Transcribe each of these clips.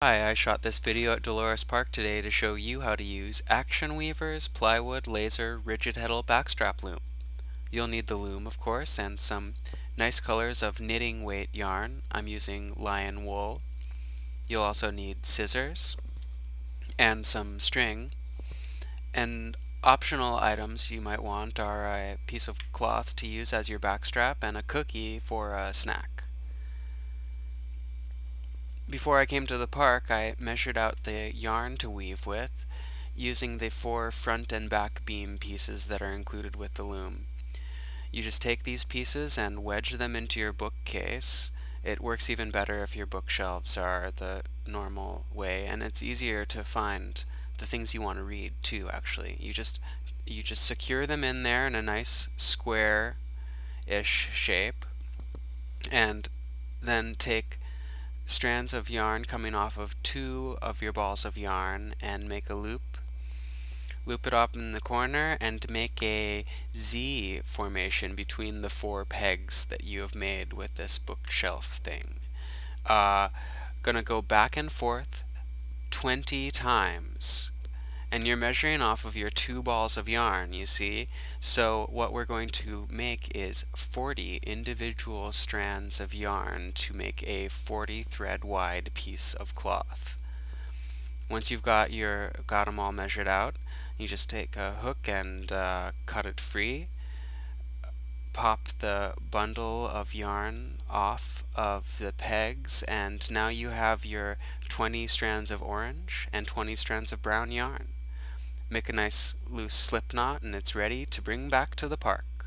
Hi, I shot this video at Dolores Park today to show you how to use Action Weaver's Plywood Laser Rigid-Heddle Backstrap Loom. You'll need the loom, of course, and some nice colors of knitting weight yarn. I'm using lion wool. You'll also need scissors and some string. And optional items you might want are a piece of cloth to use as your backstrap and a cookie for a snack. Before I came to the park, I measured out the yarn to weave with using the 4 front and back beam pieces that are included with the loom. You just take these pieces and wedge them into your bookcase. It works even better if your bookshelves are the normal way, and it's easier to find the things you want to read too, actually. You just secure them in there in a nice square-ish shape, and then take strands of yarn coming off of 2 of your balls of yarn and make a loop. Loop it up in the corner and make a Z formation between the 4 pegs that you have made with this bookshelf thing. Gonna go back and forth 20 times. And you're measuring off of your 2 balls of yarn, you see? So what we're going to make is 40 individual strands of yarn to make a 40 thread wide piece of cloth. Once you've got them all measured out, you just take a hook and cut it free. Pop the bundle of yarn off of the pegs, and now you have your 20 strands of orange and 20 strands of brown yarn. Make a nice loose slip knot and it's ready to bring back to the park.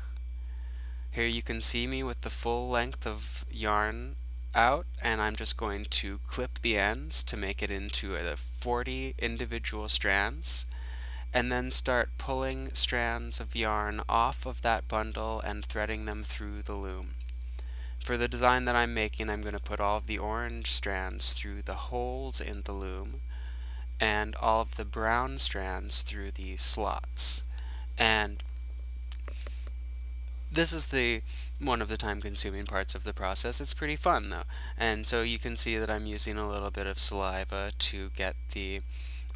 Here you can see me with the full length of yarn out, and I'm just going to clip the ends to make it into the 40 individual strands, and then start pulling strands of yarn off of that bundle and threading them through the loom. For the design that I'm making, I'm going to put all of the orange strands through the holes in the loom, and all of the brown strands through the slots. And this is one of the time-consuming parts of the process. It's pretty fun though, and so you can see that I'm using a little bit of saliva to get the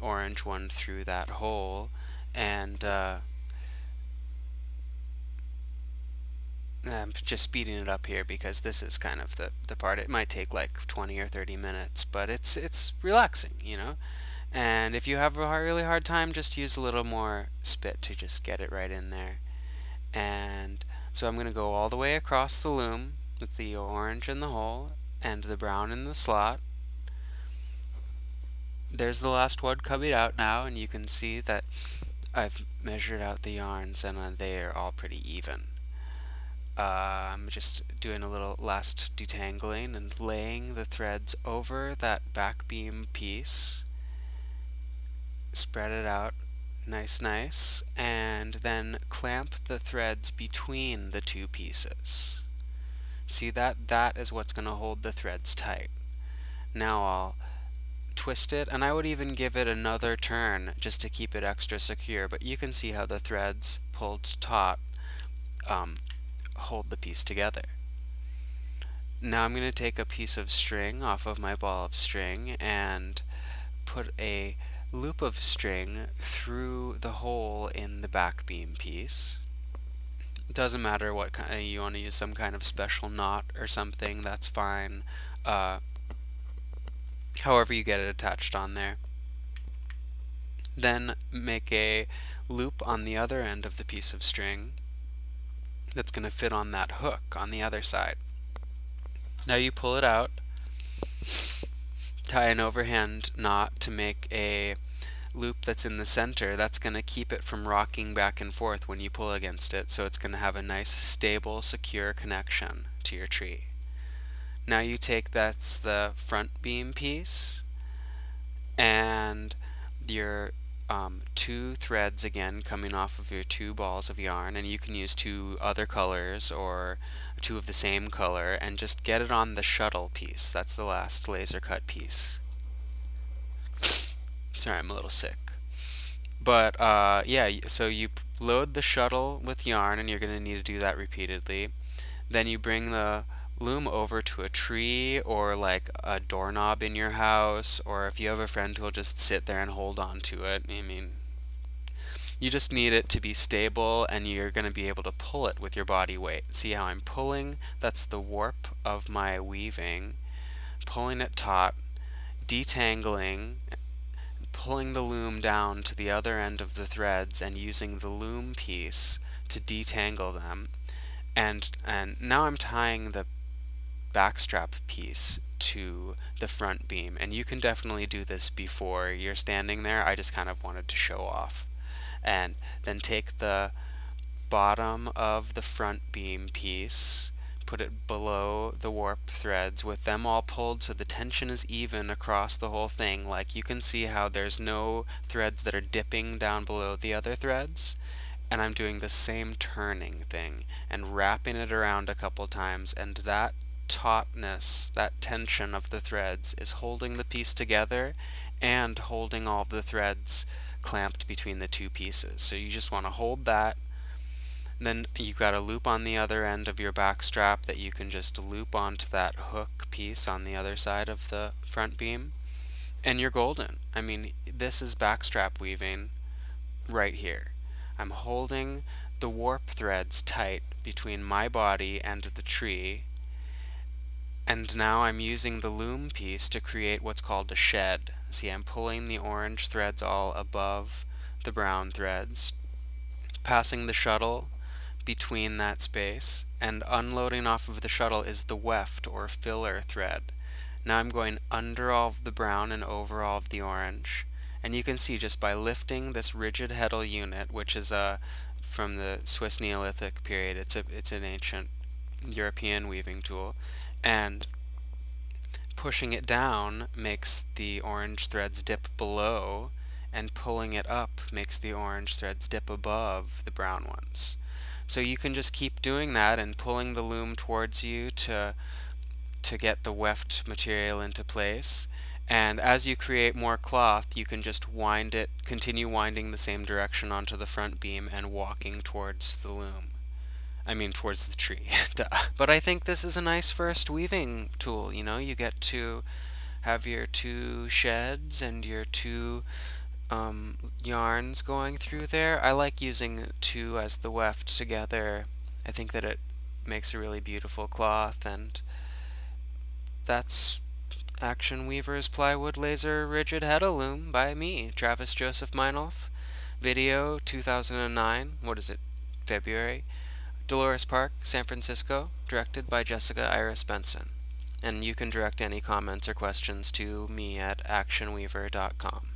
orange one through that hole, and I'm just speeding it up here because this is kind of the part. It might take like 20 or 30 minutes, but it's relaxing, you know? And if you have a really hard time, just use a little more spit to just get it right in there. And so I'm going to go all the way across the loom with the orange in the hole and the brown in the slot. There's the last one coming out now, and you can see that I've measured out the yarns and they are all pretty even. I'm just doing a little last detangling and laying the threads over that back beam piece. Spread it out nice, and then clamp the threads between the 2 pieces. See that? That is what's going to hold the threads tight. Now I'll twist it, and I would even give it another turn just to keep it extra secure, but you can see how the threads pulled taut hold the piece together. Now I'm going to take a piece of string off of my ball of string and put a loop of string through the hole in the back beam piece. It doesn't matter what kind you want to use, some kind of special knot or something, that's fine. However you get it attached on there. Then make a loop on the other end of the piece of string that's going to fit on that hook on the other side. Now you pull it out, tie an overhand knot to make a loop that's in the center. That's going to keep it from rocking back and forth when you pull against it, so it's going to have a nice, stable, secure connection to your tree. Now you take that's the front beam piece and your 2 threads again coming off of your 2 balls of yarn, and you can use 2 other colors or 2 of the same color, and just get it on the shuttle piece. That's the last laser cut piece. Sorry, I'm a little sick. But yeah, so you load the shuttle with yarn, and you're going to need to do that repeatedly. Then you bring the loom over to a tree or like a doorknob in your house, or if you have a friend who'll just sit there and hold on to it. I mean, you just need it to be stable, and you're going to be able to pull it with your body weight. See how I'm pulling? That's the warp of my weaving. Pulling it taut, detangling, pulling the loom down to the other end of the threads, and using the loom piece to detangle them. And now I'm tying the backstrap piece to the front beam, and you can definitely do this before you're standing there. I just kind of wanted to show off. And then take the bottom of the front beam piece, put it below the warp threads with them all pulled so the tension is even across the whole thing. Like, you can see how there's no threads that are dipping down below the other threads. And I'm doing the same turning thing and wrapping it around a couple times, and that tautness, that tension of the threads is holding the piece together and holding all of the threads clamped between the two pieces. So you just want to hold that. Then you've got a loop on the other end of your back strap that you can just loop onto that hook piece on the other side of the front beam, and you're golden. I mean, this is backstrap weaving right here. I'm holding the warp threads tight between my body and the tree, and now I'm using the loom piece to create what's called a shed. See, I'm pulling the orange threads all above the brown threads, passing the shuttle between that space, and unloading off of the shuttle is the weft or filler thread. Now I'm going under all of the brown and over all of the orange. And you can see just by lifting this Rigid-Heddle unit, which is from the Swiss Neolithic period, it's an ancient European weaving tool, and pushing it down makes the orange threads dip below, and pulling it up makes the orange threads dip above the brown ones. So you can just keep doing that and pulling the loom towards you to get the weft material into place. And as you create more cloth, you can just wind it, continue winding the same direction onto the front beam and walking towards the loom. I mean, towards the tree. Duh. But I think this is a nice first weaving tool. You know, you get to have your two sheds and your two yarns going through there. I like using two as the weft together. I think that it makes a really beautiful cloth, and that's Action Weaver's Plywood Laser Rigid-Heddle Loom by me, Travis Joseph Meinolf. Video 2009, what is it, February? Dolores Park, San Francisco, directed by Jessica Iris Benson. And you can direct any comments or questions to me at actionweaver.com.